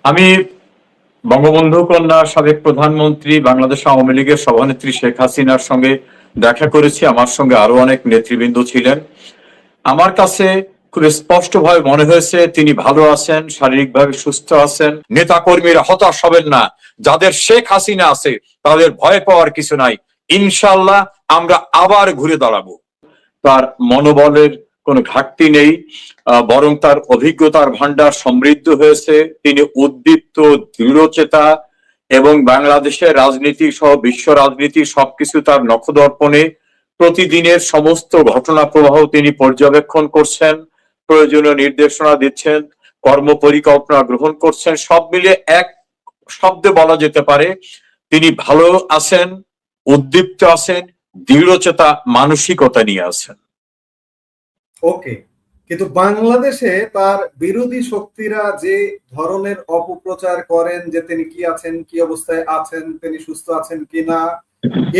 আমি বঙ্গবন্ধু কন্যা সাবেক প্রধানমন্ত্রী বাংলাদেশ আওয়ামী লীগের সভানেত্রী শেখ হাসিনার সঙ্গে দেখা করেছি। আমার সঙ্গে আরো অনেক নেতৃবৃন্দ ছিলেন। আমার কাছে খুব স্পষ্টভাবে মনে হয়েছে তিনি ভালো আছেন, শারীরিকভাবে সুস্থ আছেন। নেতাকর্মীরা হতাশ হবেন না, যাদের শেখ হাসিনা আছে তাদের ভয় পাওয়ার কিছু নাই। ইনশাল্লাহ আমরা আবার ঘুরে দাঁড়াবো। তার মনোবলের কোনো ঘাটতি নেই, বরং তার অভিজ্ঞতার ভান্ডার সমৃদ্ধ হয়েছে। তিনি উদ্দীপ্ত, দৃঢ়চেতা এবং বাংলাদেশের রাজনীতি সহ বিশ্ব রাজনীতি সবকিছু তার নখদর্পণে। প্রতিদিনের সমস্ত ঘটনা প্রবাহ তিনি পর্যবেক্ষণ করছেন, প্রয়োজনীয় নির্দেশনা দিচ্ছেন, কর্ম পরিকল্পনা গ্রহণ করছেন। সব মিলিয়ে এক শব্দে বলা যেতে পারে তিনি ভালো আছেন, উদ্দীপ্ত আছেন, দৃঢ়চেতা মানসিকতা নিয়ে আছেন। ওকে, কিন্তু বাংলাদেশে তার বিরোধী শক্তিরা যে ধরনের অপপ্রচার করেন যে তিনি কি আছেন, কি অবস্থায় আছেন, তিনি সুস্থ আছেন কিনা,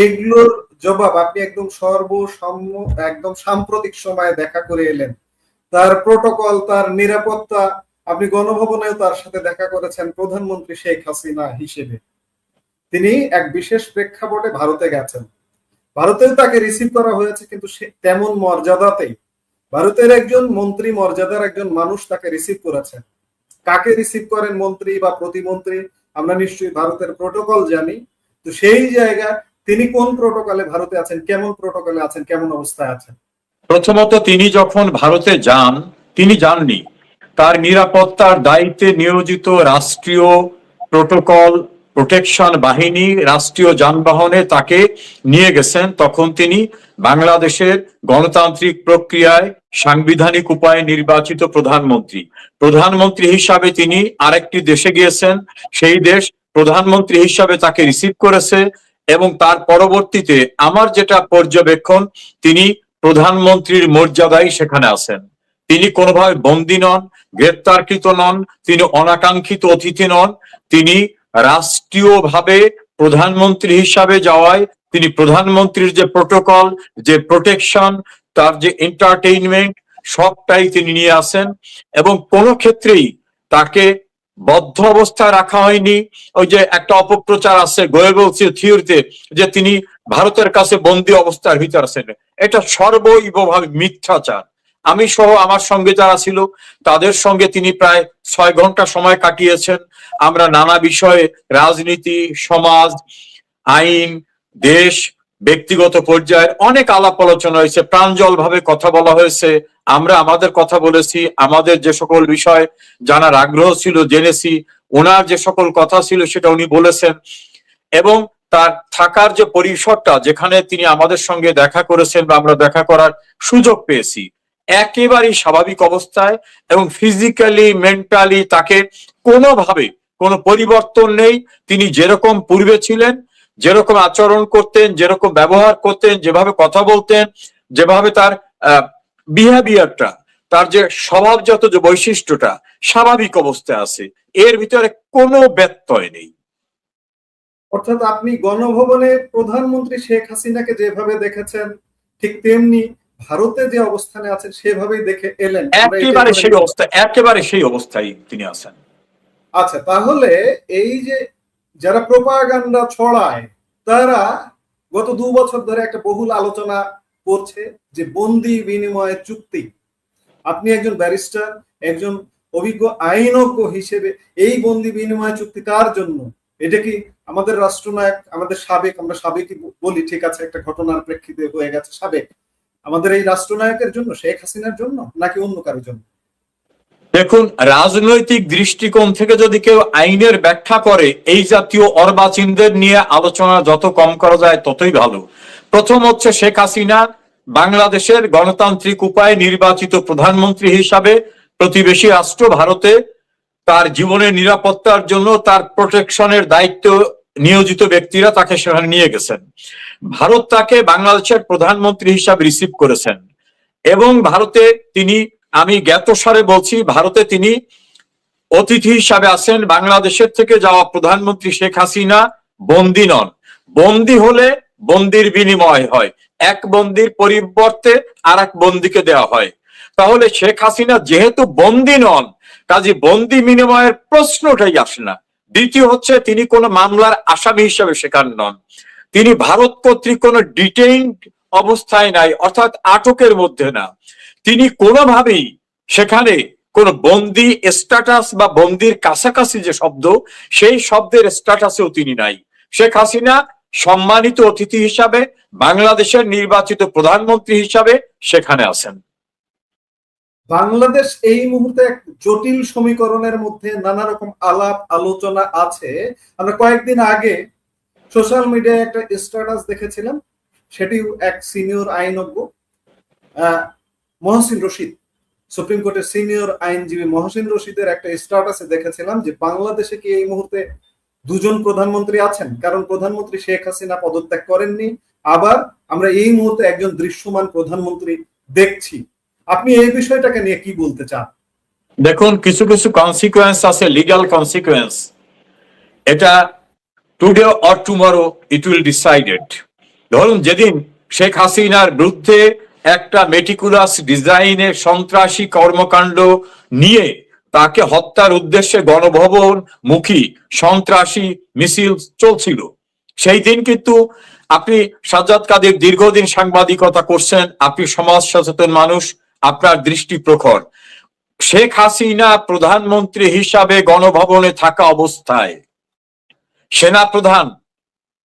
এগুলোর জবাব আপনি একদম একদম সাম্প্রতিক সময়ে দেখা করে এলেন। তার প্রোটোকল, তার নিরাপত্তা, আপনি গণভবনেও তার সাথে দেখা করেছেন প্রধানমন্ত্রী শেখ হাসিনা হিসেবে। তিনি এক বিশেষ প্রেক্ষাপটে ভারতে গেছেন, ভারতেও তাকে রিসিভ করা হয়েছে, কিন্তু তেমন মর্যাদাতেই ভারতের একজন মন্ত্রী মর্যাদার একজন মানুষ তাকে রিসিভ করেছেন। কাকে রিসিভ করেন মন্ত্রী বা প্রতিমন্ত্রী আমরা নিশ্চয়ই ভারতের প্রোটোকল জানি। তো সেই জায়গায় তিনি কোন প্রোটোকলে ভারতে আছেন, কেমন প্রোটোকলে আছেন, কেমন অবস্থায় আছেন? প্রথমত তিনি যখন ভারতে যান, তিনি যাননি, তার নিরাপত্তার দায়িত্বে নিয়োজিত রাষ্ট্রীয় প্রোটোকল প্রোটেকশন বাহিনী রাষ্ট্রীয় যানবাহনে তাকে নিয়ে গেছেন। তখন তিনি বাংলাদেশের গণতান্ত্রিক প্রক্রিয়ায় সাংবিধানিক উপায়ে নির্বাচিত প্রধানমন্ত্রী। প্রধানমন্ত্রী হিসাবে তিনি আরেকটি দেশে গিয়েছেন, সেই দেশ প্রধানমন্ত্রী হিসাবে তাকে রিসিভ করেছে এবং তার পরবর্তীতে আমার যেটা পর্যবেক্ষণ, তিনি প্রধানমন্ত্রীর মর্যাদায় সেখানে আছেন। তিনি কোনোভাবে বন্দী নন, গ্রেপ্তারকৃত নন, তিনি অনাকাঙ্ক্ষিত অতিথি নন। তিনি রাষ্ট্রীয়ভাবে প্রধানমন্ত্রী হিসাবে যাওয়ায় তিনি প্রধানমন্ত্রীর যে প্রোটোকল, যে প্রোটেকশন, তার যে এন্টারটেইনমেন্ট সবটাই তিনি নিয়ে আসেন এবং কোনো ক্ষেত্রেই তাকে বদ্ধ অবস্থায় রাখা হয়নি। ওই যে একটা অপপ্রচার আছে গোয়েবল থিওরিতে যে তিনি ভারতের কাছে বন্দী অবস্থার ভিতর আছেন, এটা সর্বৈবভাবে মিথ্যাচার। আমি সহ আমার সঙ্গে যারা ছিল তাদের সঙ্গে তিনি প্রায় 6 ঘন্টা সময় কাটিয়েছেন। আমরা নানা বিষয়ে রাজনীতি, সমাজ, আইন, দেশ, ব্যক্তিগত পর্যায়ে অনেক আলাপ আলোচনা হয়েছে, প্রাঞ্জল ভাবে কথা বলা হয়েছে। আমরা আমাদের কথা বলেছি, আমাদের যে সকল বিষয় জানার আগ্রহ ছিল জেনেছি, ওনার যে সকল কথা ছিল সেটা উনি বলেছেন। এবং তার থাকার যে পরিসরটা, যেখানে তিনি আমাদের সঙ্গে দেখা করেছেন বা আমরা দেখা করার সুযোগ পেয়েছি, একেবারেই স্বাভাবিক অবস্থায় এবং ফিজিক্যালি মেন্টালি তাকে কোনোভাবে কোনো পরিবর্তন নেই। তিনি যেরকম পূর্বে ছিলেন, যেরকম আচরণ করতেন, যেরকম ব্যবহার করতেন, যেভাবে কথা বলতেন, যেভাবে তার বিহেভিয়ারটা, তার যে স্বভাবজাত যে বৈশিষ্ট্যটা স্বাভাবিক অবস্থায় আছে, এর ভিতরে কোনো ব্যত্যয় নেই। অর্থাৎ আপনি গণভবনে প্রধানমন্ত্রী শেখ হাসিনাকে যেভাবে দেখেছেন ঠিক তেমনি ভারতে যে অবস্থানে আছেন সেভাবেই দেখে এলেন? একেবারে সেই অবস্থায় তিনি আছেন। আচ্ছা, তাহলে এই যে যারা প্রোপাগান্ডা ছড়ায় তারা গত 2 বছর ধরে একটা বহুল আলোচনা করছে যে বন্দি বিনিময় চুক্তি। আপনি একজন ব্যারিস্টার, একজন অভিজ্ঞ আইনজ্ঞ হিসেবে এই বন্দি বিনিময় চুক্তি কার জন্য? এটা কি আমাদের রাষ্ট্রনায়ক, আমাদের সাবেক, আমরা সাবেকই বলি, ঠিক আছে, একটা ঘটনার প্রেক্ষিতে হয়ে গেছে সাবেক, আমাদের এই রাষ্ট্রনায়কের জন্য, শেখ হাসিনার জন্য, নাকি অন্য কারোর জন্য? দেখুন, রাজনৈতিক দৃষ্টিকোণ থেকে যদি কেউ আইনের ব্যাখ্যা করে, এই জাতীয় অর্বাচীনদের নিয়ে আলোচনা যত কম করা যায় ততই ভালো। প্রথম হচ্ছে শেখ হাসিনা বাংলাদেশের গণতান্ত্রিক উপায়ে নির্বাচিত প্রধানমন্ত্রী হিসাবে প্রতিবেশী রাষ্ট্র ভারতে তার জীবনের নিরাপত্তার জন্য তার প্রোটেকশনের দায়িত্ব নিয়োজিত ব্যক্তিরা তাকে সেখানে নিয়ে গেছেন। ভারত তাকে বাংলাদেশের প্রধানমন্ত্রী হিসাবে রিসিভ করেছেন এবং ভারতে তিনি, আমি জ্ঞাতসারে বলছি, ভারতে তিনি অতিথি হিসাবে আছেন। বাংলাদেশের থেকে যাওয়া প্রধানমন্ত্রী শেখ হাসিনা বন্দী নন। বন্দী হলে বন্দির বিনিময় হয়, এক বন্দির পরিবর্তে আর এক বন্দিকে দেওয়া হয়। তাহলে শেখ হাসিনা যেহেতু বন্দী নন, কাজে বন্দি বিনিময়ের প্রশ্নটাই আসে না। দ্বিতীয় হচ্ছে তিনি কোনো মামলার আসামি হিসেবে সেখানে নন, তিনি ভারত কর্তৃক কোনো ডিটেইনড অবস্থায় নাই, অর্থাৎ আটকের মধ্যে না। তিনি কোনোভাবেই সেখানে কোন বন্দি স্ট্যাটাস বা বন্দির কাছাকাছি যে শব্দ, সেই শব্দের স্ট্যাটাসেও তিনি নাই। শেখ হাসিনা সম্মানিত অতিথি হিসাবে, বাংলাদেশের নির্বাচিত প্রধানমন্ত্রী হিসাবে সেখানে আছেন। বাংলাদেশ এই মুহূর্তে এক জটিল সমীকরণের মধ্যে নানা রকম আলাপ আলোচনা আছে। আমরা কয়েকদিন আগে সোশ্যাল মিডিয়ায় একটা স্ট্যাটাস দেখেছিলাম, সেটি এক সিনিয়র আইনজ্ঞ মহসিন রশিদ, সুপ্রিম কোর্টের সিনিয়র আইনজীবী মহসিন রশিদের একটা স্ট্যাটাসে দেখেছিলাম যে বাংলাদেশে কি এই মুহূর্তে দুজন প্রধানমন্ত্রী আছেন, কারণ প্রধানমন্ত্রী শেখ হাসিনা পদত্যাগ করেননি, আবার আমরা এই মুহূর্তে একজন দৃশ্যমান প্রধানমন্ত্রী দেখছি। আপনি এই বিষয়টাকে নিয়ে কি বলতে চান? দেখুন, কিছু কিছু কনসিকুয়েন্স আছে, লিগ্যাল কনসিকুয়েন্স, এটা today or tomorrow it will decided. ধরুন, যেদিন শেখ হাসিনার বিরুদ্ধে একটা মেটিকুলাস ডিজাইনের সন্ত্রাসী কর্মকাণ্ড নিয়ে তাকে হত্যার উদ্দেশ্যে গণভবন মুখী সন্ত্রাসী মিছিল চলছিল, সেই দিন কিন্তু আপনি সাজ্জাদ কাদের দীর্ঘদিন সাংবাদিকতা করছেন, আপনি সমাজ সচেতন মানুষ, আপনার দৃষ্টি প্রখর। শেখ হাসিনা প্রধানমন্ত্রী হিসাবে গণভবনে থাকা অবস্থায় সেনাপ্রধান,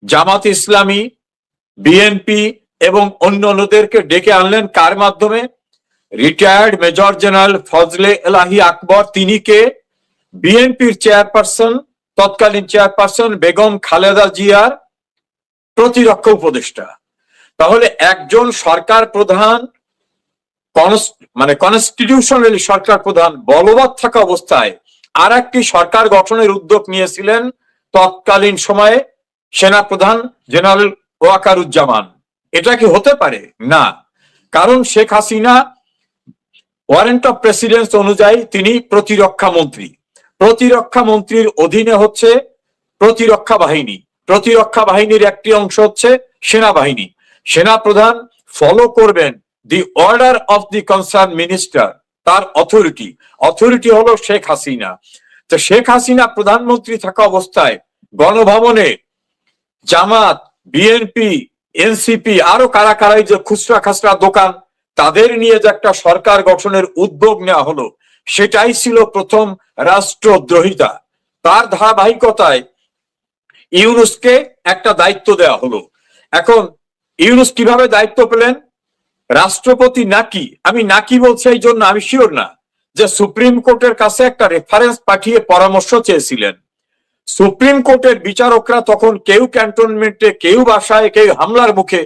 জামাত ইসলামী, বিএনপি এবং অন্যান্যদেরকে ডেকে আনলেন কার মাধ্যমে? রিটায়ার্ড মেজর জেনারেল ফজলে এলাহি আকবর, তিনি কে? বিএনপির চেয়ারপারসন, তৎকালীন চেয়ারপারসন বেগম খালেদা জিয়ার প্রতিরক্ষা উপদেষ্টা। তাহলে একজন সরকার প্রধান, মানে কনস্টিটিউশনালি সরকার প্রধান বলবৎ থাকা অবস্থায় আর একটি সরকার গঠনের উদ্যোগ নিয়েছিলেন তৎকালীন সময়ে সেনাপ্রধান জেনারেল ওয়াকারুজ্জামান। এটা কি হতে পারে? না, কারণ Sheikh Hasina warrant of precedence অনুযায়ী তিনি প্রতিরক্ষা মন্ত্রী। প্রতিরক্ষা মন্ত্রীর অধীনে হচ্ছে প্রতিরক্ষা বাহিনী, প্রতিরক্ষা বাহিনীর একটি অংশ হচ্ছে সেনাবাহিনী। সেনাপ্রধান ফলো করবেন the order of the concern minister, তার অথরিটি হলো শেখ হাসিনা। তো শেখ হাসিনা প্রধানমন্ত্রী থাকা অবস্থায় গণভবনে জামাত, বিএনপি, এনসিপি আরো কারা কারাই যে খুচরা খাসরা দোকান, তাদের নিয়ে যে একটা সরকার গঠনের উদ্যোগ নেওয়া হলো, সেটাই ছিল প্রথম রাষ্ট্রদ্রোহিতা। তার ধারাবাহিকতায় ইউনূসকে একটা দায়িত্ব দেওয়া হলো। এখন ইউনূস কিভাবে দায়িত্ব পেলেন? রাষ্ট্রপতি নাকি, আমি নাকি বলছি এই জন্য আমি শিওর না, যে সুপ্রিম কোর্টের কাছে একটা রেফারেন্স পাঠিয়ে পরামর্শ চেয়েছিলেন। সুপ্রিম কোর্টের বিচারকরা তখন কেউ ক্যান্টনমেন্টে, কেউ বাসায়, কেউ হামলার মুখে,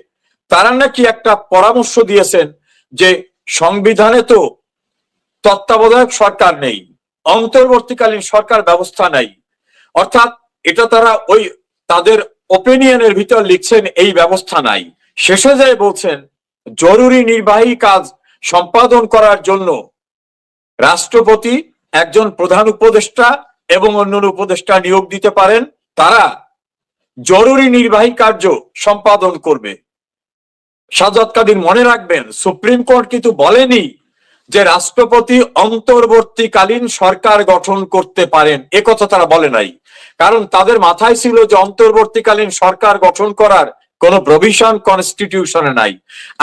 তারা নাকি একটা পরামর্শ দিয়েছেন যে সংবিধানে তো তত্ত্বাবধায়ক সরকার নেই, অন্তর্বর্তীকালীন সরকার ব্যবস্থা নাই, অর্থাৎ এটা তারা ওই তাদের ওপিনিয়নের ভিতর লিখছেন এই ব্যবস্থা নাই। শেষে যায় বলছেন জরুরি নির্বাহী কাজ সম্পাদন করার জন্য রাষ্ট্রপতি একজন প্রধান উপদেষ্টা এবং অন্যান্য উপদেষ্টা নিয়োগ দিতে পারেন, তারা জরুরি নির্বাহী কার্য সম্পাদন করবে। সাজ্জাদ কাদের মনে রাখবেন, সুপ্রিম কোর্ট কিন্তু বলেনি যে রাষ্ট্রপতি অন্তর্বর্তীকালীন সরকার গঠন করতে পারেন, একথা তারা বলে নাই। কারণ তাদের মাথায় ছিল যে অন্তর্বর্তীকালীন সরকার গঠন করার কোন প্রভিশন কনস্টিটিউশনে নাই।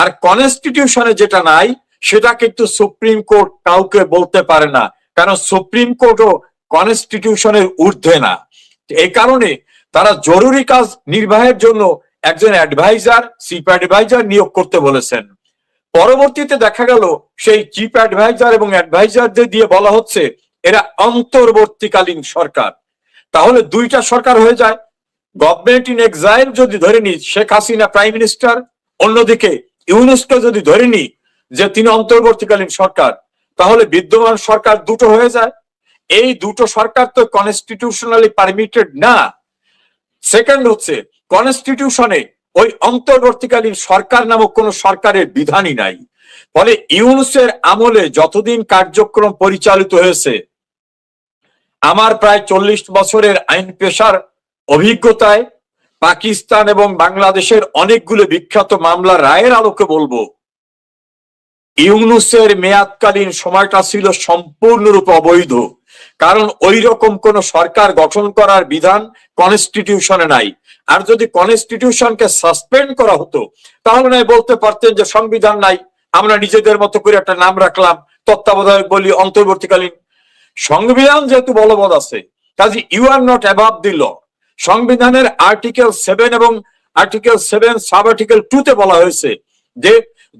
আর কনস্টিটিউশনে যেটা নাই সেটা কিন্তু সুপ্রিম কোর্ট কাউকে বলতে পারে না, কারণ সুপ্রিম কোর্টও কনস্টিটিউশনের ঊর্ধ্বে না। এই কারণে তারা জরুরি কাজ নির্বাহের জন্য একজন অ্যাডভাইজার, চিফ অ্যাডভাইজার নিয়োগ করতে বলেছেন। পরবর্তীতে দেখা গেল সেই চিফ অ্যাডভাইজার এবং অ্যাডভাইজারদের দিয়ে বলা হচ্ছে এরা অন্তর্বর্তীকালীন সরকার। তাহলে দুইটা সরকার হয়ে যায়। গভর্নমেন্ট ইন এক্সাইল যদি ধরে নি শেখ হাসিনা প্রাইম মিনিস্টার, অন্যদিকে ইউনূসকে যদি ধরে নি যে তিনি অন্তর্বর্তীকালীন সরকার, তাহলে বিদ্যমান সরকার দুটো হয়ে যায়। এই দুটো সরকার তো কনস্টিটিউশনালি পারমিটেড না। সেকেন্ড হচ্ছে, কনস্টিটিউশনে ওই অন্তর্বর্তীকালীন সরকার নামক কোন সরকারের বিধানই নাই। ফলে ইউনূসের আমলে যতদিন কার্যক্রম পরিচালিত হয়েছে, আমার প্রায় 40 বছরের আইন পেশার অভিজ্ঞতায় পাকিস্তান এবং বাংলাদেশের অনেকগুলো বিখ্যাত মামলা রায়ের আলোকে বলবো, ইউনূসের মেয়াদকালীন সময়টা ছিল সম্পূর্ণরূপে অবৈধ, কারণ ওই রকম কোন সরকার গঠন করার বিধান কনস্টিটিউশনে নাই। আর যদি কনস্টিটিউশনকে সাসপেন্ড করা হতো তাহলে নয় বলতে পারতেন যে সংবিধান নাই, আমরা নিজেদের মতো করে একটা নাম রাখলাম, তত্ত্বাবধায়ক বলি, অন্তর্বর্তীকালীন। সংবিধান যেহেতু বলবৎ আছে, cause you are not above the law. সংবিধানের আর্টিকেল 7 এবং আর্টিকেল 7 সাব আর্টিকেল 2 তে বলা হয়েছে যে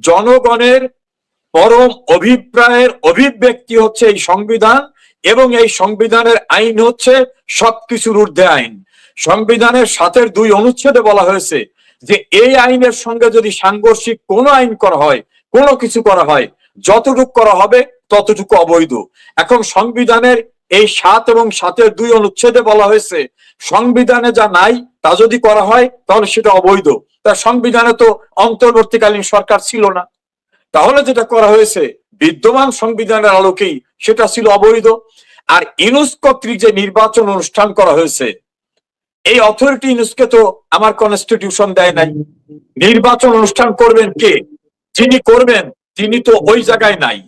জনগণের পরম অভিপ্রায়ের অভিব্যক্তি হচ্ছে এই সংবিধান, এবং এই সংবিধানের আইন হচ্ছে সবকিছুর ঊর্ধ্বে আইন। সংবিধানের 7-2 অনুচ্ছেদে বলা হয়েছে যে এই আইনের সঙ্গে যদি সাংঘর্ষিক কোনো আইন করা হয়, কোনো কিছু করা হয়, যতটুকু করা হবে ততটুকু অবৈধ। এখন সংবিধানের এই 7 এবং 7-2 অনুচ্ছেদে বলা হয়েছে সংবিধানে যা নাই তা যদি করা হয় তাহলে সেটা অবৈধ। তা সংবিধানে তো অন্তর্বর্তীকালীন সরকার ছিল না, তাহলে যেটা করা হয়েছে বিদ্যমান সংবিধানের আলোকেই সেটা ছিল অবৈধ। আর ইউনূস কর্তৃক যে নির্বাচন অনুষ্ঠান করা হয়েছে, এই অথরিটি ইউনূসকে তো আমার কনস্টিটিউশন দেয় নাই। নির্বাচন অনুষ্ঠান করবেন কে? যিনি করবেন তিনি তো ওই জায়গায় নাই।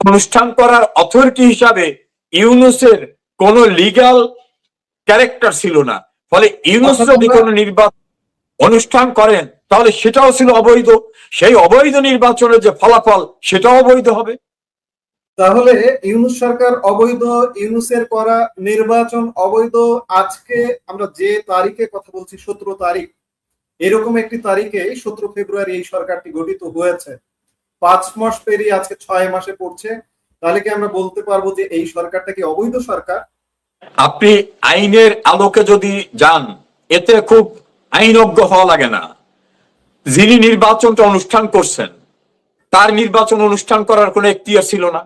অনুষ্ঠান করার অথরিটি হিসাবে ইউনূসের কোন লিগ্যাল ক্যারেক্টার ছিল না। ফলে ইউনূস যদি কোন নির্বাচন অনুষ্ঠান করেন তাহলে সেটাও ছিল অবৈধ। সেই অবৈধ নির্বাচনের যে ফলাফল সেটাও অবৈধ হবে। তাহলে ইউনূস সরকার অবৈধ, ইউনূসের করা নির্বাচন অবৈধ। আজকে আমরা যে তারিখে কথা বলছি 17 তারিখ, এরকম একটি তারিখে 17 ফেব্রুয়ারি এই সরকারটি গঠিত হয়েছে। 5 মাস পেরিয়ে আজকে 6 মাসে পড়ছে। তাহলে কি আমরা বলতে পারবো যে এই সরকারটা কি অবৈধ সরকার? আপনি আইনের আলোকে যদি যান, এতে খুব আইনজ্ঞ হওয়া লাগে না। যিনি নির্বাচনটা অনুষ্ঠান করছেন তার নির্বাচন অনুষ্ঠান করার কোনো এখতিয়ার ছিল না।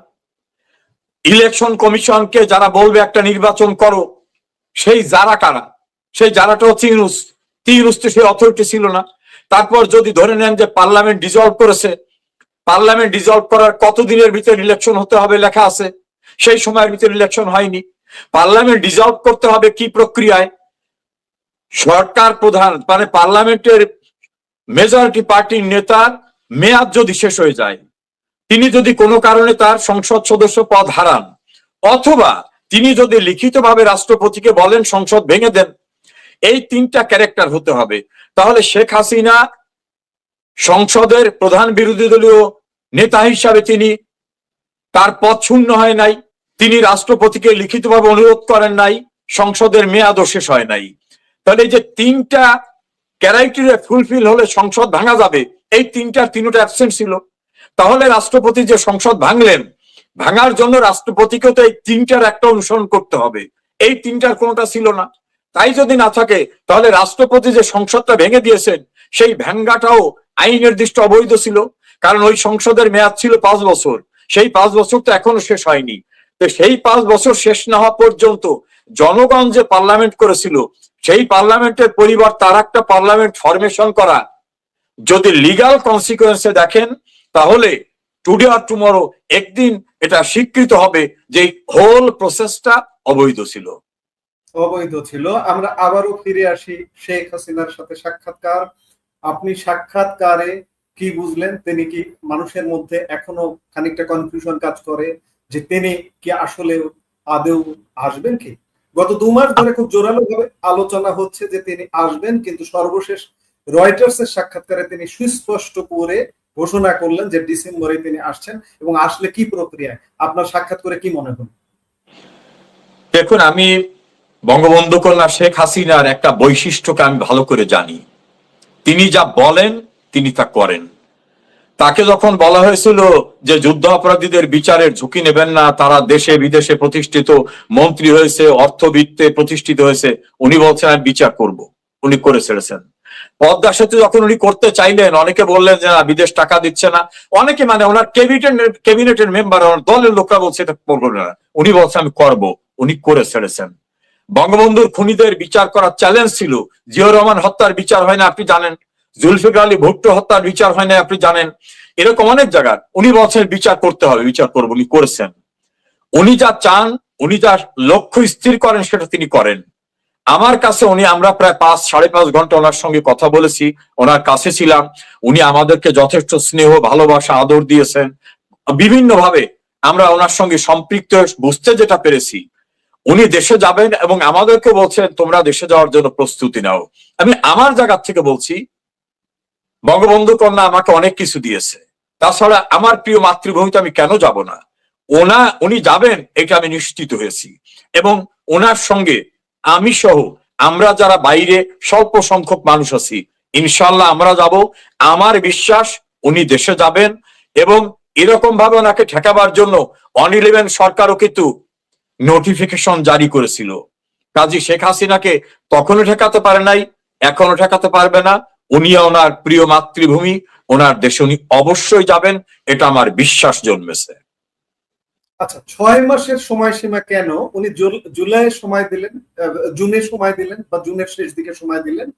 ইলেকশন কমিশনকে যারা বলবে একটা নির্বাচন করো, সেই যারা কারা? সেই যারাটা হচ্ছে ইউনূস। ইউনূস তো সেই অথরিটি ছিল না। তারপর যদি ধরে নেন যে পার্লামেন্ট ডিসলভ করেছে, পার্লামেন্ট ডিসলভ করার কতদিনের ভিতরে ইলেকশন হতে হবে লেখা আছে, সেই সময়ের ভিতরে ইলেকশন হয়নি। পার্লামেন্ট ডিসলভ করতে হবে কি প্রক্রিয়ায়? সরকার প্রধান মানে পার্লামেন্টের মেজরিটি পার্টির নেতার মেয়াদ যদি শেষ হয়ে যায়, তিনি যদি কোনো কারণে তার সংসদ সদস্য পদ হারান, অথবা তিনি যদি লিখিতভাবে রাষ্ট্রপতিকে বলেন সংসদ ভেঙে দেন, এই 3টা ক্যারেক্টার হতে হবে। তাহলে শেখ হাসিনা সংসদের প্রধান বিরোধী দলীয় নেতা হিসাবে তিনি, তার পদ শূন্য হয় নাই, তিনি রাষ্ট্রপতিকে লিখিতভাবে অনুরোধ করেন নাই, সংসদের মেয়াদও শেষ হয় নাই। তাহলে এই যে 3টা ক্রাইটেরিয়া ফুলফিল হলে সংসদ ভাঙা যাবে, এই 3টা অ্যাবসেন্ট ছিল। তাহলে রাষ্ট্রপতি যে সংসদ ভাঙলেন, ভাঙার জন্য রাষ্ট্রপতিকেও তো এই 3টার একটা অনুসরণ করতে হবে। এই 3টার কোনোটা ছিল না। তাই যদি না থাকে তাহলে রাষ্ট্রপতি যে সংসদটা ভেঙে দিয়েছেন সেই ভেঙ্গাটাও আইনের দৃষ্টি অবৈধ ছিল, কারণ ওই সংসদের মেয়াদ ছিল 5 বছর। সেই 5 বছর তো এখনো শেষ হয়নি। তো সেই 5 বছর শেষ না হওয়া পর্যন্ত জনগণ যে পার্লামেন্ট করেছিল, সেই পার্লামেন্টের পরিবার তার একটা পার্লামেন্ট ফরমেশন করা, যদি লিগ্যাল কনসিকুয়েন্সে দেখেন তাহলে টুডে আর টুমরো একদিন এটা স্বীকৃত হবে যে হোল প্রসেসটা অবৈধ ছিল। অবৈধ ছিল। আমরা আবারও ফিরে আসি শেখ হাসিনার সাথে সাক্ষাৎকার। আপনি সাক্ষাৎকারে কি বুঝলেন? তিনি কি মানুষের মধ্যে এখনো খানিকটা কনফিউশন কাজ করে যে তিনি কি আসলে আদৌ আসবেন কি? গত 2 মাস ধরে খুব জোরালো ভাবে আলোচনা হচ্ছে যে তিনি আসবেন, কিন্তু সর্বশেষ রয়টার্স এর সাক্ষাৎকারে তিনি সুস্পষ্ট করে ঘোষণা করলেন যে ডিসেম্বরে তিনি আসছেন। এবং আসলে কি প্রক্রিয়ায়? আপনার সাক্ষাৎ করে কি মনে হলো? দেখুন, আমি বঙ্গবন্ধু কন্যা শেখ হাসিনার একটা বৈশিষ্ট্যকে আমি ভালো করে জানি। তিনি যা বলেন তিনি তা করেন। তাকে যখন বলা হয়েছিল যে যুদ্ধ অপরাধীদের বিচারের ঝুঁকি নেবেন না, তারা দেশে বিদেশে প্রতিষ্ঠিত মন্ত্রী হয়েছে, অর্থবিত্তে প্রতিষ্ঠিত হয়েছে, উনি বলছেন আমি বিচার করব, উনি করে ছেড়েছেন। পদ্মা সেতু যখন উনি করতে চাইলেন, অনেকে বললেন যে না, বিদেশ টাকা দিচ্ছে না। অনেকে মানে ওনার ক্যাবিনেটের মেম্বার, দলের লোকরা বলছে এটা করবো না, উনি বলছেন আমি করব, উনি করে ছেড়েছেন। বঙ্গবন্ধুর খুনিদের বিচার করার চ্যালেঞ্জ ছিল, জিয়াউর রহমান হত্যার বিচার হয় না আপনি জানেন, জুলফিকার আলী ভুট্টো হত্যার বিচার হয় না আপনি জানেন, এরকম অনেক জায়গার উনি বলছেন বিচার করতে হবে, বিচার করবো, উনি করেছেন। উনি যা চান, উনি যা লক্ষ্য স্থির করেন সেটা তিনি করেন। আমার কাছে আমরা প্রায় 5-5.5 ঘন্টা ওনার সঙ্গে কথা বলেছি, ওনার কাছে ছিলাম। উনি আমাদেরকে যথেষ্ট স্নেহ, ভালোবাসা, আদর দিয়েছেন। বিভিন্ন ভাবে আমরা ওনার সঙ্গে সম্পৃক্ত বুঝতে যেটা পেরেছি, উনি দেশে যাবেন এবং আমাদেরকে বলছেন তোমরা দেশে যাওয়ার জন্য প্রস্তুতি নাও। আমি আমার জায়গা থেকে বলছি, বঙ্গবন্ধু কন্যা আমাকে অনেক কিছু দিয়েছে, তাছাড়া আমার প্রিয় মাতৃভূমিতে আমি কেন যাব না? উনি যাবেন এটা আমি নিশ্চিত হয়েছি, এবং ওনার সঙ্গে আমি সহ আমরা যারা বাইরে স্বল্প সংখ্যক মানুষ আছি, ইনশাল্লাহ আমরা যাব। আমার বিশ্বাস উনি দেশে যাবেন, এবং এরকম ভাবে ওনাকে ঠেকাবার জন্য 111 সরকারও কিন্তু নোটিফিকেশন জারি করেছিল। কাজী শেখ হাসিনাকে তখনও ঠেকাতে পারে নাই, এখনো ঠেকাতে পারবে না। উনি ওনার প্রিয় মাতৃভূমি, ওনার দেশে উনি অবশ্যই যাবেন, এটা আমার বিশ্বাস জন্মেছে। আচ্ছা, 6 মাসের সময়সীমা কেন? উনি জুলাইয়ের সময় দিলেন, জুনে সময় দিলেন, বা জুনের শেষ দিকে সময় দিলেন,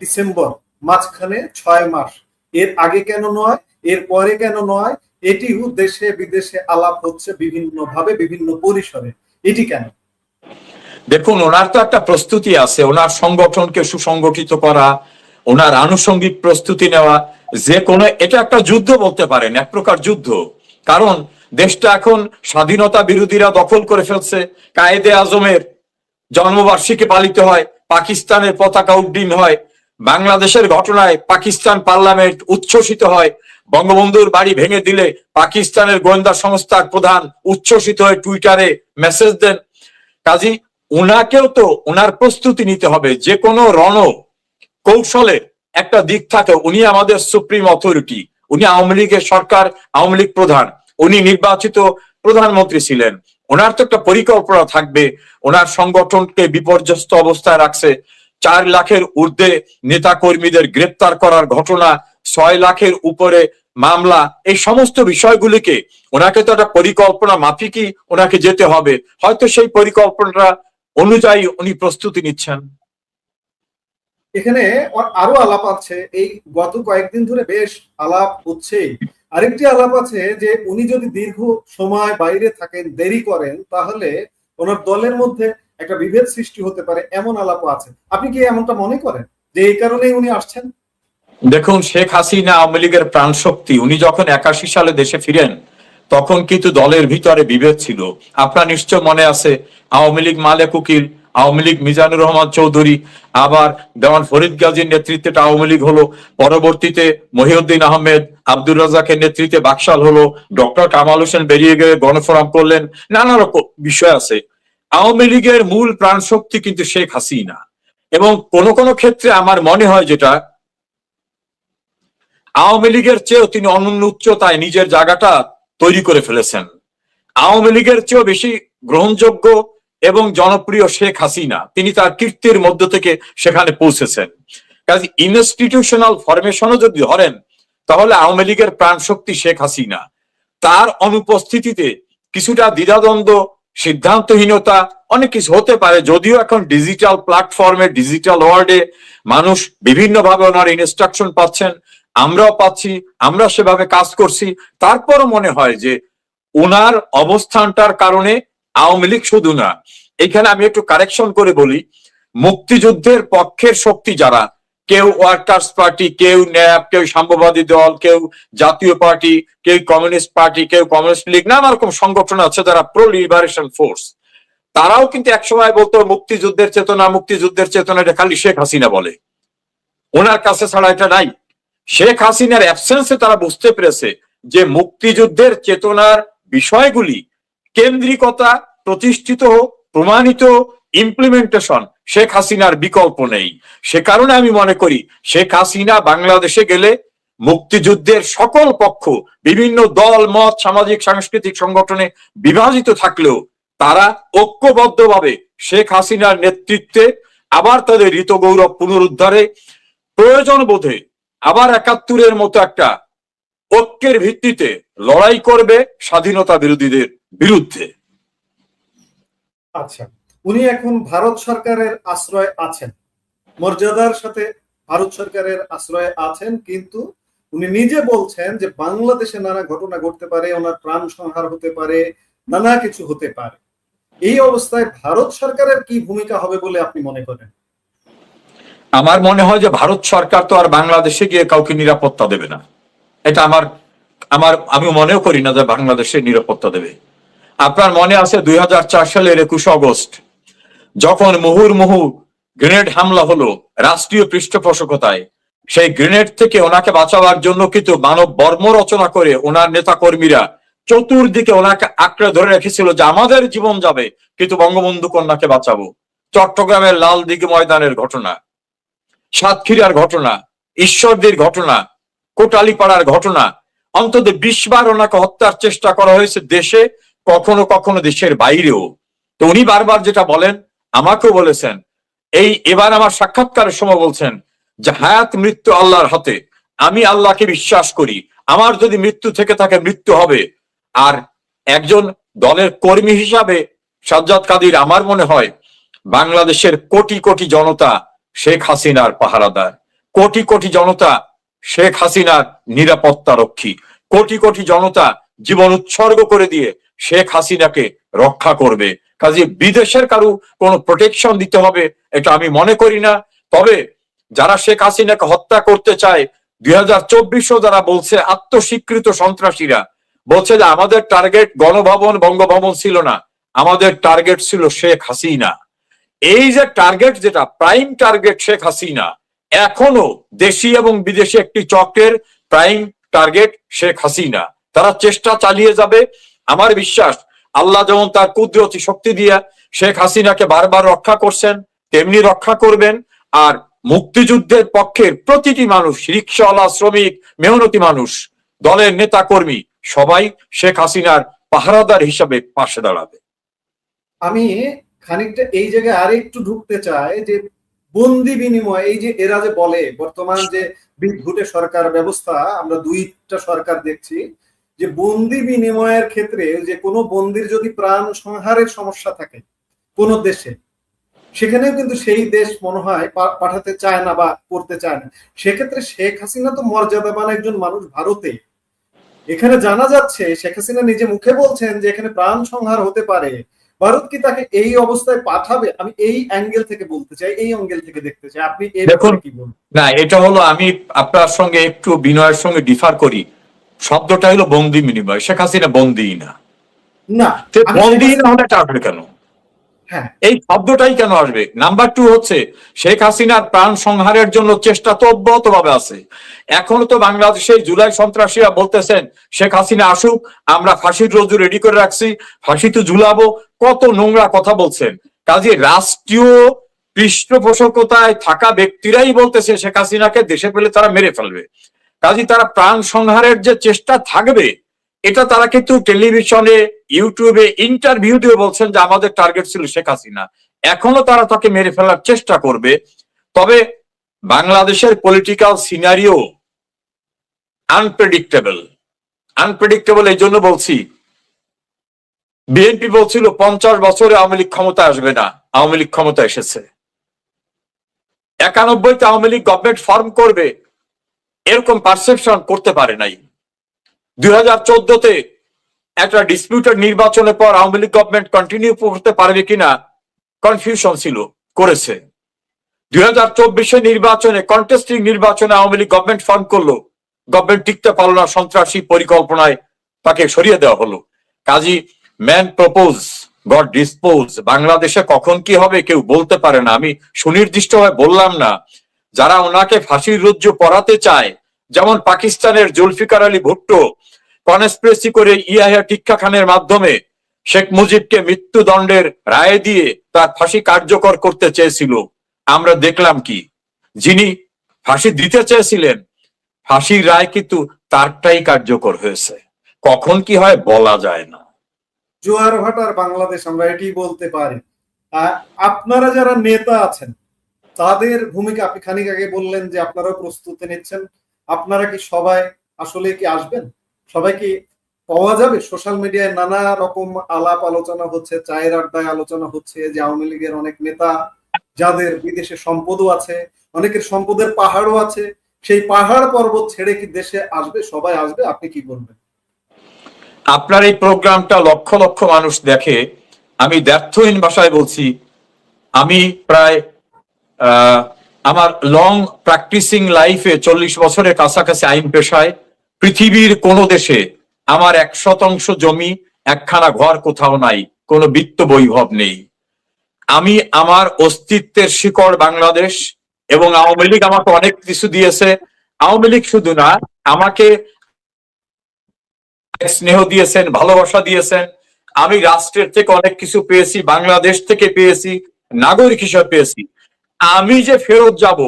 ডিসেম্বর মাঝখানে 6 মাস। এর আগে কেন নয়, এর পরে কেন নয়? এটিও দেশে বিদেশে আলাপ হচ্ছে বিভিন্ন ভাবে, বিভিন্ন পরিসরে। এটি কেন? দেখুন, ওনার তো একটা প্রস্তুতি আছে, ওনার সংগঠনকে সুসংগঠিত করা, ওনার আনুষঙ্গিক প্রস্তুতি নেওয়া। যে কোনো, এটা একটা যুদ্ধ বলতে পারেন, এক প্রকার যুদ্ধ। কারণ দেশটা এখন স্বাধীনতা বিরোধীরা দখল করে ফেলছে। কায়েদে আজমের জন্মবার্ষিকী পালিত হয়, পাকিস্তানের পতাকা উড্ডীন হয়, বাংলাদেশের ঘটনায় পাকিস্তান পার্লামেন্ট উচ্ছ্বসিত হয়, বঙ্গবন্ধুর বাড়ি ভেঙে দিলে পাকিস্তানের গোয়েন্দা সংস্থার প্রধান উচ্ছ্বসিত হয়ে টুইটারে মেসেজ দেন। কাজী উনাকেও তো ওনার প্রস্তুতি নিতে হবে। যে কোনো কৌশলের একটা দিক থাকে। উনি আমাদের সুপ্রিম অথরিটি, উনি আওয়ামী লীগের সরকার, আওয়ামী লীগ প্রধান, উনি নির্বাচিত প্রধানমন্ত্রী ছিলেন। ওনার তো একটা পরিকল্পনা থাকবে। ওনার সংগঠনকে বিপর্যস্ত অবস্থায় রাখছে, 4 লাখের ঊর্ধ্বে নেতা কর্মীদের গ্রেপ্তার করার ঘটনা, 6 লাখের উপরে মামলা, এই সমস্ত বিষয়গুলিকে ওনাকে তো একটা পরিকল্পনা মাফিকই ওনাকে যেতে হবে। হয়তো সেই পরিকল্পনাটা অনুযায়ী উনি প্রস্তুতি নিচ্ছেন। এখানে আরো আলাপ আছে, এই গত কয়েকদিন ধরে বেশ আলাপ হচ্ছে। আরেকটি আলাপ আছে যে উনি যদি দীর্ঘ সময় বাইরে থাকেন, দেরি করেন, তাহলে ওনার দলের মধ্যে একটা বিভেদ সৃষ্টি হতে পারে, এমন আলাপও আছে। আপনি কি এমনটা মনে করেন যে এই কারণেই উনি আসছেন? দেখুন, শেখ হাসিনা আওয়ামী লীগের প্রাণ শক্তি। উনি যখন 81 সালে দেশে ফিরেন, তখন কিন্তু দলের ভিতরে বিভেদ ছিল। আপনার নিশ্চয় মনে আছে, আওয়ামী লীগ মালেক উকিল, আওয়ামী লীগ মিজানুর রহমান চৌধুরী, আবার দেওয়ান ফরিদ গাজীর নেতৃত্বে আওয়ামী লীগ হলো, পরবর্তীতে মহিউদ্দিন আহমেদ, আব্দুর রাজাকের নেতৃত্বে বাকশাল হলো, ডক্টর কামাল হোসেন বেরিয়ে গিয়ে গণফোরাম করলেন, নানা রকম বিষয় আছে। আওয়ামী লীগের মূল প্রাণ শক্তি কিন্তু শেখ হাসিনা। এবং কোন কোন ক্ষেত্রে আমার মনে হয় যেটা, আওয়ামী লীগের চেয়েও তিনি অনন্য উচ্চতায় নিজের জায়গাটা তৈরি করে ফেলেছেন। আওয়ামী লীগের চেয়েও বেশি গ্রহণযোগ্য এবং জনপ্রিয় শেখ হাসিনা। তিনি তার কীর্তির মধ্য থেকে সেখানে পৌঁছেছেন। কাজে ইনস্টিটিউশনাল ফরমেশনও যদি ধরেন, তাহলে আওয়ামী লীগের প্রাণ শক্তি শেখ হাসিনা। তার অনুপস্থিতিতে কিছুটা দ্বিধাদ্বন্দ্ব, সিদ্ধান্তহীনতা, অনেক কিছু হতে পারে। যদিও এখন ডিজিটাল প্ল্যাটফর্মে, ডিজিটাল ওয়ার্ল্ডে মানুষ বিভিন্নভাবে ওনার ইনস্ট্রাকশন পাচ্ছেন, আমরাও পাচ্ছি, আমরা সেভাবে কাজ করছি। তারপরও মনে হয় যে ওনার অবস্থানটার কারণে আওয়ামী লীগ শুধু না, এখানে আমি একটু কারেকশন করে বলি, মুক্তিযুদ্ধের পক্ষের শক্তি যারা, কেউ ওয়ার্কার্স পার্টি, কেউ ন্যাপ, কেউ সাম্যবাদী দল, কেউ জাতীয় পার্টি, কেউ কমিউনিস্ট পার্টি, কেউ কমিউনিস্ট লীগ, নানা রকম সংগঠন আছে যারা প্রো লিবারেশন ফোর্স, তারাও কিন্তু একসময় বলতো মুক্তিযুদ্ধের চেতনা, মুক্তিযুদ্ধের চেতনা, এটা খালি শেখ হাসিনা বলে, ওনার কাছে ছাড়া এটা নাই। শেখ হাসিনার অ্যাবসেন্সে তারা বুঝতে পেরেছে যে মুক্তিযুদ্ধের চেতনার বিষয়গুলি, কেন্দ্রিকতা, প্রতিষ্ঠিত, প্রমাণিত, ইমপ্লিমেন্টেশন, শেখ হাসিনার বিকল্প নেই। সে কারণে আমি মনে করি শেখ হাসিনা বাংলাদেশে গেলে মুক্তিযুদ্ধের সকল পক্ষ, বিভিন্ন দল মত, সামাজিক সাংস্কৃতিক সংগঠনে বিভাজিত থাকলেও তারা ঐক্যবদ্ধভাবে শেখ হাসিনার নেতৃত্বে আবার তাদের ঋতগৌরব পুনরুদ্ধারে, প্রয়োজন বোধে আবার 71-এর মতো একটা ঐক্যের ভিত্তিতে লড়াই করবে স্বাধীনতা বিরোধীদের বিরুদ্ধে। আচ্ছা, উনি এখন ভারত সরকারের আশ্রয় আছেন, মর্যাদার সাথে ভারত সরকারের আশ্রয়ে আছেন, কিন্তু উনি নিজে বলছেন যে বাংলাদেশে নানা ঘটনা ঘটতে পারে, ওনার প্রাণ সংহার হতে পারে, নানা কিছু হতে পারে। এই অবস্থায় ভারত সরকারের কি ভূমিকা হবে বলে আপনি মনে করেন? আমার মনে হয় যে ভারত সরকার তো আর বাংলাদেশে গিয়ে কাউকে নিরাপত্তা দেবে না। এটা আমার আমার আমি মনেও করি না যে বাংলাদেশে নিরাপত্তা দেবে। আপনার মনে আছে 2004 সালের 21 আগস্ট যখন মুহুর্মুহু গ্রেনেড হামলা হলো রাষ্ট্রীয় পৃষ্ঠপোষকতায়, সেই গ্রেনেড থেকে ওনাকে বাঁচাবার জন্য কিন্তু মানব বর্ম রচনা করে ওনার নেতা কর্মীরা চতুর্দিকে ওনাকে আঁকড়ে ধরে রেখেছিল যে আমাদের জীবন যাবে কিন্তু বঙ্গবন্ধু কন্যাকে বাঁচাবো। চট্টগ্রামের লাল দিঘি ময়দানের ঘটনা, সাতক্ষীরার ঘটনা, ঈশ্বরদীর ঘটনা, কোটালীপাড়ার ঘটনা, অন্তত 20 বার ওনাকে হত্যার চেষ্টা করা হয়েছে দেশে, কখনো কখনো দেশের বাইরেও। তো উনি বারবার যেটা বলেন, আমাকেও বলেছেন, এবার আমার সাক্ষাৎকারের সময় বলছেন যে হায়াত মৃত্যু আল্লাহর হাতে, আমি আল্লাহকে বিশ্বাস করি, আমার যদি মৃত্যু থেকে থাকে মৃত্যু হবে। আর একজন দলের কর্মী হিসাবে সাজ্জাদ কাদির, আমার মনে হয় বাংলাদেশের কোটি কোটি জনতা শেখ হাসিনার পাহারাদার, কোটি কোটি জনতা শেখ হাসিনার নিরাপত্তা রক্ষী, কোটি কোটি জনতা জীবন উৎসর্গ করে দিয়ে শেখ হাসিনাকে রক্ষা করবে। কাজে বিদেশের কারো কোনো প্রোটেকশন দিতে হবে এটা আমি মনে করি না। তবে যারা শেখ হাসিনাকে হত্যা করতে চায়, 2024 যারা বলছে, আত্মস্বীকৃত সন্ত্রাসীরা বলছে যে আমাদের টার্গেট গণভবন বঙ্গভবন ছিল না, আমাদের টার্গেট ছিল শেখ হাসিনা। এই যে টার্গেট, যেটা প্রাইম টার্গেট শেখ হাসিনা, এখনো দেশি এবং বিদেশি একটি চক্রের প্রাইম টার্গেট শেখ হাসিনা। তারা চেষ্টা চালিয়ে যাবে। আমার বিশ্বাস আল্লাহ যেমন তার কুদরতি শক্তি দিয়ে শেখ হাসিনাকে বারবার রক্ষা করছেন, তেমনি রক্ষা করবেন। আর মুক্তিযুদ্ধের পক্ষের প্রতিটি মানুষ, রিকশাওয়ালা, শ্রমিক, মেহনতি মানুষ, দলের নেতা কর্মী, সবাই শেখ হাসিনার পাহারাদার হিসাবে পাশে দাঁড়াবে। আমি খানিকটা এই জায়গায় আরেকটু ঢুকতে চাই যে বন্দি বিনিময়, এই যে এরা যে বলে বর্তমান যে বিদ্যুটে সরকার ব্যবস্থা, আমরা দুইটা সরকার দেখছি, যে বন্দি বিনিময়ের ক্ষেত্রে যে কোনো বন্দির যদি প্রাণ সংহারের সমস্যা থাকে কোন দেশে, সেখানেও কিন্তু সেই দেশ মনে হয় পাঠাতে চায় না বা করতে চায় না। সেক্ষেত্রে শেখ হাসিনা তো মর্যাদাবান একজন মানুষ ভারতে, এখানে জানা যাচ্ছে শেখ হাসিনা নিজে মুখে বলছেন যে এখানে প্রাণ সংহার হতে পারে, ভারত কি তাকে এই অবস্থায় পাঠাবে? আমি এই অ্যাঙ্গেল থেকে বলতে চাই, এই অ্যাঙ্গেল থেকে দেখতে চাই, আপনি এর ব্যাপারে কি বলবেন? না, এটা হলো, আমি আপনার সঙ্গে একটু বিনয়ের সঙ্গে ডিফার করি। শব্দটা হলো বন্দি বিনিময়, শেখ হাসিনা বন্দি না। না, বন্দি না হলে এটা আসবে কেন? হ্যাঁ, এই শব্দটাই কেন আসবে? নাম্বার 2 হচ্ছে শেখ হাসিনার প্রাণ সংহারের জন্য চেষ্টা তো অব্যাহত ভাবে আছে। এখনো তো বাংলাদেশের জুলাই সন্ত্রাসীরা বলতেছেন শেখ হাসিনা আসুক, আমরা ফাঁসির রজ্জু রেডি করে রাখছি, ফাঁসিতে ঝুলাবো, কত নোংরা কথা বলছেন। কাজে রাষ্ট্রীয় পৃষ্ঠপোষকতায় থাকা ব্যক্তিরাই বলতেছে শেখ হাসিনাকে দেশে পেলে তারা মেরে ফেলবে। কাজে তারা প্রাণ সংহারের যে চেষ্টা থাকবে, এটা তারা কিন্তু টেলিভিশনে, ইউটিউবে, ইন্টারভিউ দিয়ে বলছেন যে আমাদের টার্গেট ছিল শেখ হাসিনা। এখনো তারা তাকে মেরে ফেলার চেষ্টা করবে। তবে বাংলাদেশের পলিটিক্যাল সিনারিও আনপ্রেডিক্টেবল। আনপ্রেডিক্টেবল এই জন্য বলছি, বিএনপি বলছিল 50 বছরে আওয়ামী লীগ ক্ষমতা আসবে না, আওয়ামী লীগ ক্ষমতা এসেছে। 91-তে আওয়ামী লীগ গভর্নমেন্ট ফর্ম করবে এরকম পারসেপশন করতে পারে নাই। 2014-তে একটা ডিসপিউটেড নির্বাচনের পর আওয়ামী লীগ গভর্নমেন্ট কন্টিনিউ করতে পারবে কিনা কনফিউশন ছিল, করেছে। 2024 নির্বাচনে, কন্টেস্টিং নির্বাচনে আওয়ামী লীগ গভর্নমেন্ট ফর্ম করলো, গভর্নমেন্ট টিকতে পারলো না, সন্ত্রাসী পরিকল্পনায় তাকে সরিয়ে দেওয়া হলো। কাজী ম্যান প্রপোজ গড ডিসপোজ। বাংলাদেশে কখন কি হবে কেউ বলতে পারে না। আমি সুনির্দিষ্টভাবে বললাম না, যারা ওনাকে ফাঁসির রজ্জু পরাতে চায়, যেমন পাকিস্তানের জুলফিকার আলী ভুট্টো কনস্পিরেসি করে ইয়াহিয়া টিক্কা খানের মাধ্যমে শেখ মুজিবকে মৃত্যুদণ্ডের রায় দিয়ে তার ফাঁসি কার্যকর করতে চেয়েছিল। আমরা দেখলাম কি, যিনি ফাঁসি দিতে চেয়েছিলেন, ফাঁসির রায় কিন্তু তারটাই কার্যকর হয়েছে। কখন কি হয় বলা যায় না। জোয়ার ভাটার বাংলাদেশ, আমরা এটি বলতে পারি। আপনারা যারা নেতা আছেন তাদের ভূমিকা, আপনি খানিক আগে বললেন যে আপনারাও প্রস্তুতি নিচ্ছেন, আপনারা কি সবাই আসলে কি আসবেন? সবাই কি পাওয়া যাবে? সোশ্যাল মিডিয়ায় নানা রকম আলাপ আলোচনা হচ্ছে, চায়ের আড্ডায় আলোচনা হচ্ছে যে আওয়ামী লীগের অনেক নেতা যাদের বিদেশে সম্পদও আছে, অনেকের সম্পদের পাহাড়ও আছে, সেই পাহাড় পর্বত ছেড়ে কি দেশে আসবে? সবাই আসবে? আপনি কি বলবেন? আপনার এই প্রোগ্রামটা লক্ষ লক্ষ মানুষ দেখে, আমি দ্ব্যর্থহীন ভাষায় বলছি, আমি প্রায় আমার লং প্র্যাকটিসিং লাইফে 40 বছরের কাছাকাছি আইন পেশায়, পৃথিবীর কোন দেশে আমার 1% জমি, একখানা ঘর কোথাও নাই, কোনো বিত্ত বৈভব নেই। আমি আমার অস্তিত্বের শিকড় বাংলাদেশ, এবং আওয়ামী লীগ আমাকে অনেক কিছু দিয়েছে। আওয়ামী লীগ শুধু না, আমাকে স্নেহ দিয়েছেন, ভালোবাসা দিয়েছেন। আমি রাষ্ট্রের থেকে অনেক কিছু পেয়েছি, বাংলাদেশ থেকে পেয়েছি, নাগরিক হিসেবে পেয়েছি। আমি যে ফেরত যাব,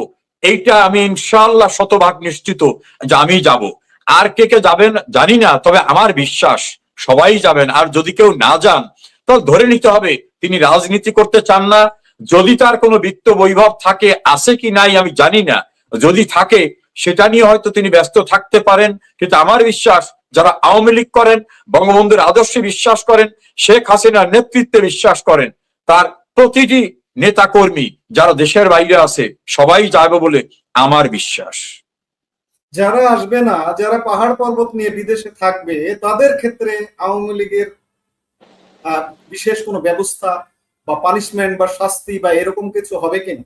এইটা আমি ইনশাআল্লাহ শতভাগ নিশ্চিত যে আমি যাব। আর কে কে যাবেন জানি না, তবে আমার বিশ্বাস সবাই যাবেন। আর যদি কেউ না যান, তাহলে ধরে নিতে হবে তিনি রাজনীতি করতে চান না। যদি তার কোনো বিত্ত বৈভব থাকে, আছে কি নাই আমি জানি না, যদি থাকে সেটা নিয়ে হয়তো তিনি ব্যস্ত থাকতে পারেন। কিন্তু আমার বিশ্বাস, যারা আওয়ামী লীগ করেন, বঙ্গবন্ধুর আদর্শে বিশ্বাস করেন, শেখ হাসিনার নেতৃত্বে বিশ্বাস করেন, তার প্রতিটি নেতা কর্মী যারা দেশের বাইরে আছে সবাই যাবে বলে আমার বিশ্বাস। যারা আসবে না, যারা পাহাড় পর্বত নিয়ে বিদেশে থাকবে, তাদের ক্ষেত্রে আওয়ামী লীগের বিশেষ কোনো ব্যবস্থা বা পানিশমেন্ট বা শাস্তি বা এরকম কিছু হবে কিনা?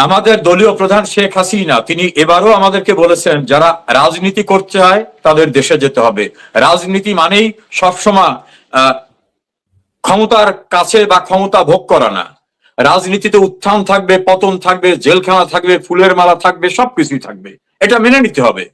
আমাদের দলীয় প্রধান শেখ হাসিনা তিনি এবারও আমাদেরকে বলেছেন, যারা রাজনীতি করতে হয় তাদের দেশে যেতে হবে। রাজনীতি মানেই সবসময় ক্ষমতার কাছে বা ক্ষমতা ভোগ করা না। রাজনীতিতে উত্থান থাকবে, পতন থাকবে, জেলখানা থাকবে, ফুলের মালা থাকবে, সবকিছুই থাকবে, এটা মেনে নিতে হবে।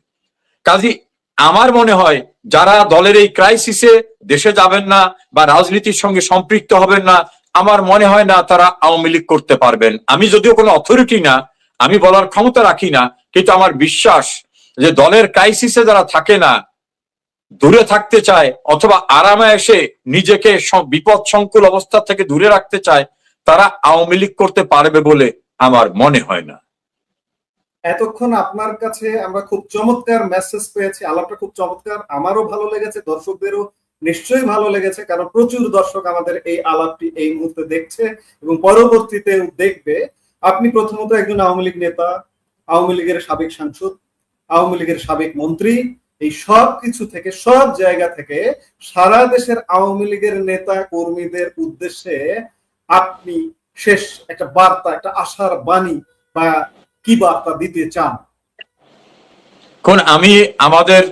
কাজী আমার মনে হয় যারা দলের এই ক্রাইসিসে দেশে যাবেন না বা রাজনীতির সঙ্গে সম্পৃক্ত হবেন না, আমার মনে হয় না তারা আওয়ামী লীগ করতে পারবেন। আমি যদিও কোনো অথরিটি না, আমি বলার ক্ষমতা রাখি না, কিন্তু আমার বিশ্বাস যে দলের ক্রাইসিসে যারা থাকে না, দূরে থাকতে চায়, অথবা আরামে এসে নিজেকে বিপদ সংকুল অবস্থা থেকে দূরে রাখতে চায়, তারা আওয়ামী লীগ করতে পারবে বলে আমার মনে হয় না। এতক্ষণ আপনার কাছে আমরা খুব চমৎকার মেসেজ পেয়েছি, আলাপটা খুব চমৎকার, আমারও ভালো লেগেছে, দর্শকদেরও নিশ্চয়ই ভালো লেগেছে, কারণ প্রচুর দর্শক আমাদের এই আলাপটি এই মুহূর্তে দেখছে এবং পরবর্তীতে দেখবে। আপনি প্রথমত একজন আওয়ামী লীগ নেতা, আওয়ামী লীগের সাবেক সাংসদ, আওয়ামী লীগের সাবেক মন্ত্রী, এই সব কিছু থেকে, সব জায়গা থেকে সারা দেশের আওয়ামী লীগের নেতা কর্মীদের উদ্দেশ্যে আপনি শেষ একটা বার্তা, একটা আশার বাণী বা কি বার্তা দিতে চান? কোন আমি আমাদের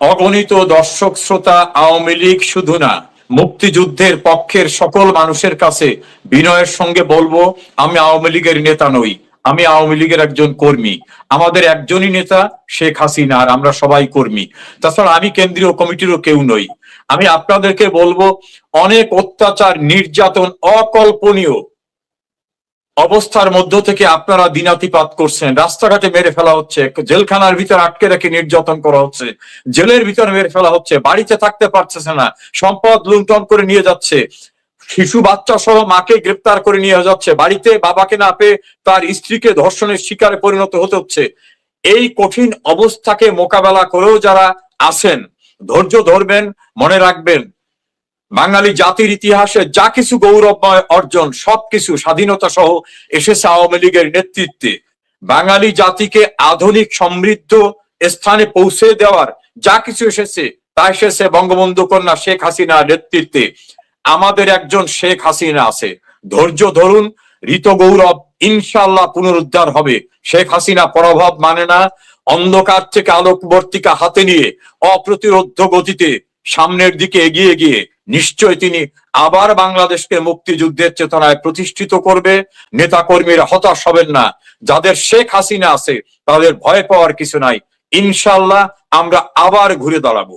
অগণিত দর্শক শ্রোতা, আওয়ামী লীগ শুধু না, মুক্তিযুদ্ধের পক্ষের সকল মানুষের কাছে বিনয়ের সঙ্গে বলবো, আমি আওয়ামী লীগের নেতা নই, আমি আওয়ামী লীগের একজন কর্মী। আমাদের একজনই নেতা শেখ হাসিনা, আর আমরা সবাই কর্মী। তাছাড়া আমি কেন্দ্রীয় কমিটিরও কেউ নই। আমি আপনাদেরকে বলবো, অনেক অত্যাচার, নির্যাতন, অকল্পনীয় অবস্থার মধ্য থেকে আপনারা দিনাতিপাত করছেন। রাস্তাঘাটে মেরে ফেলা হচ্ছে, জেলখানার ভিতরে আটকে রেখে নির্যাতন করা হচ্ছে, জেলের ভিতরে মেরে ফেলা হচ্ছে, বাড়িতে থাকতে পারতেছে না, সম্পদ লুণ্ঠন করে নিয়ে যাচ্ছে, শিশু বাচ্চা সহ মাকে গ্রেপ্তার করে নিয়ে যাচ্ছে, বাড়িতে বাবাকে না পেয়ে তার স্ত্রীকে ধর্ষণের শিকারে পরিণত হতে হচ্ছে। এই কঠিন অবস্থাকে মোকাবেলা করেও যারা আছেন, ধৈর্য ধরবেন। মনে রাখবেন, বাঙালি জাতির ইতিহাসে যা কিছু গৌরবময় অর্জন, সবকিছু স্বাধীনতা সহ এসেছে আওয়ামী লীগের নেতৃত্বে। বাঙালি জাতিকে আধুনিক সমৃদ্ধ স্থানে পৌঁছে দেওয়ার যা কিছু এসেছে, তা এসেছে বঙ্গবন্ধু কন্যা শেখ হাসিনার নেতৃত্বে। আমাদের একজন শেখ হাসিনা আছে, ধৈর্য ধরুন, ঋত গৌরব ইনশাল্লাহ পুনরুদ্ধার হবে। শেখ হাসিনা পরাভব মানে না। অন্ধকার থেকে আলোকবর্তিকা হাতে নিয়ে অপ্রতিরোধ্য গতিতে সামনের দিকে এগিয়ে গিয়ে নিশ্চয় তিনি আবার বাংলাদেশকে মুক্তিযুদ্ধের চেতনায় প্রতিষ্ঠিত করবে। নেতা কর্মীরা হতাশ হবেন না, যাদের শেখ হাসিনা আছে তাদের ভয় পাওয়ার কিছু নাই। ইনশাল্লাহ আমরা আবার ঘুরে দাঁড়াবো।